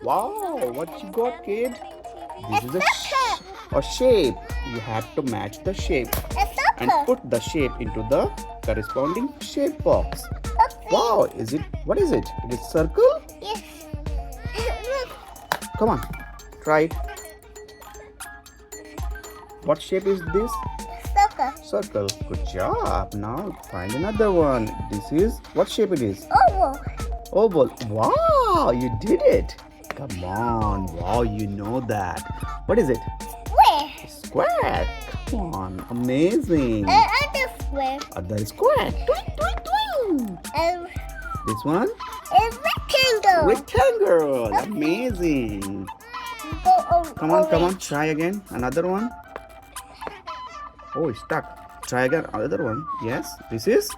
Wow, what you got, kid? This is a shape. You have to match the shape and put the shape into the corresponding shape box. Wow, is it? What is it? It is circle? Yes. Come on, try it. What shape is this? Circle. Circle. Good job. Now find another one. This is what shape it is? Oval. Oval. Wow, you did it. Come on. Wow, you know that. What is it? Square. Square. Come on. Amazing. Other square. Other square. Twing, twing, twing. This one? A rectangle. Rectangle. Amazing. Come on. Try again. Another one. Oh, it's stuck. Try again. Another one. Yes. This is?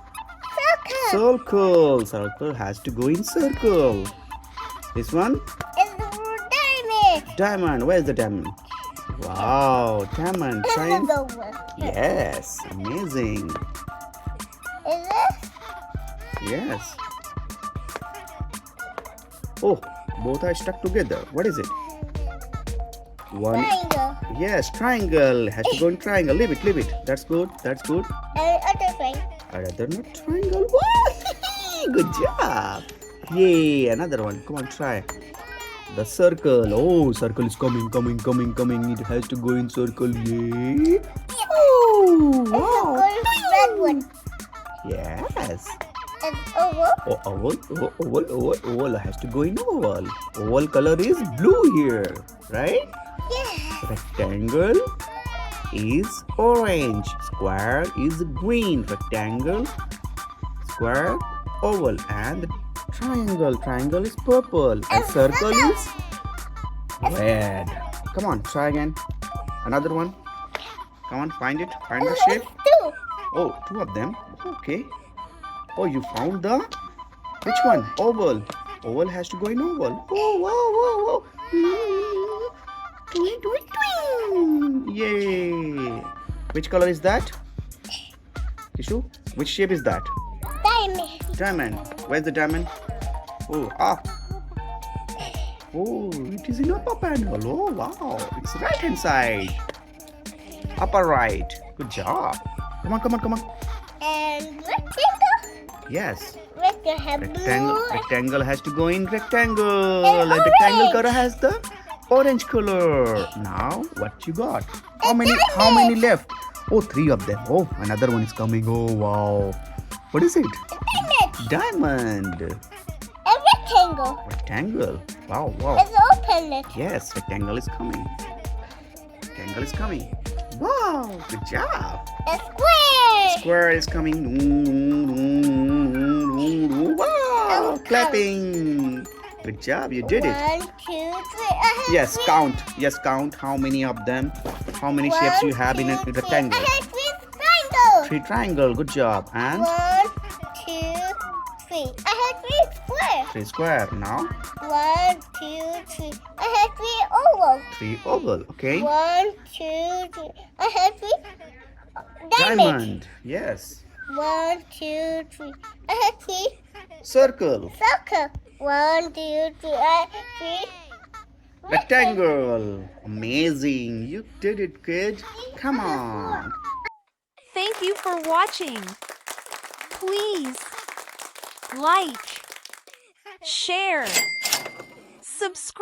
Circle. Circle has to go in circle. This one? It's diamond. Diamond. Where's the diamond? Wow. Diamond. Try and... Another one. Yes. Amazing. Is it? Yes. Oh, both are stuck together. What is it? One. Triangle. Yes, triangle. Has to go in triangle. Leave it. That's good. Other thing. Another not triangle. Wow. Good job. Yay. Another one. Come on, try. The circle. Oh, circle is coming. It has to go in circle. Yay. Oh, wow. Red one. Yes. It's oval. Oh, oval has to go in oval. Oval color is blue here, right? Yeah. Rectangle is orange. Square is green. Rectangle, square, oval, and triangle is purple, and circle is red. Come on, try again. Another one. Come on, find it. Find the shape. Two. Oh, two of them. Okay. Oh, you found the which one? Oval. Oval has to go in oval. Oh, wow. Twing. Yay. Which color is that? Kishu, which shape is that? Diamond. Where's the diamond? Oh, Oh, it is in upper panel. Oh, wow. It's right hand side. Upper right. Good job. Come on. And rectangle. Yes. Rectangle. Rectangle has to go in rectangle. And rectangle color has the orange color. Now, what you got? How many left? Oh, three of them. Oh, another one is coming. Oh, wow. What is it? Diamond. A rectangle. Rectangle. Wow. Let's open it. Yes, rectangle is coming. Wow, good job. A square. Square is coming. Wow, clapping. Good job, you did it. 1, 2, 3. Yes, count. How many of them? How many shapes you have in a rectangle? I have 3 triangles. 3 triangle. Good job. And 1, 2, 3. I have 3 square. 3 square. Now 1, 2, 3. I have 3 oval. 3 oval. Okay. 1, 2, 3. I have 3 diamond. Yes. 1, 2, 3. I have 3 Circle. circle. 1, 2, 3. I have 3 Rectangle. Amazing. You did it, kid. Come on. Thank you for watching. Please like, share, subscribe.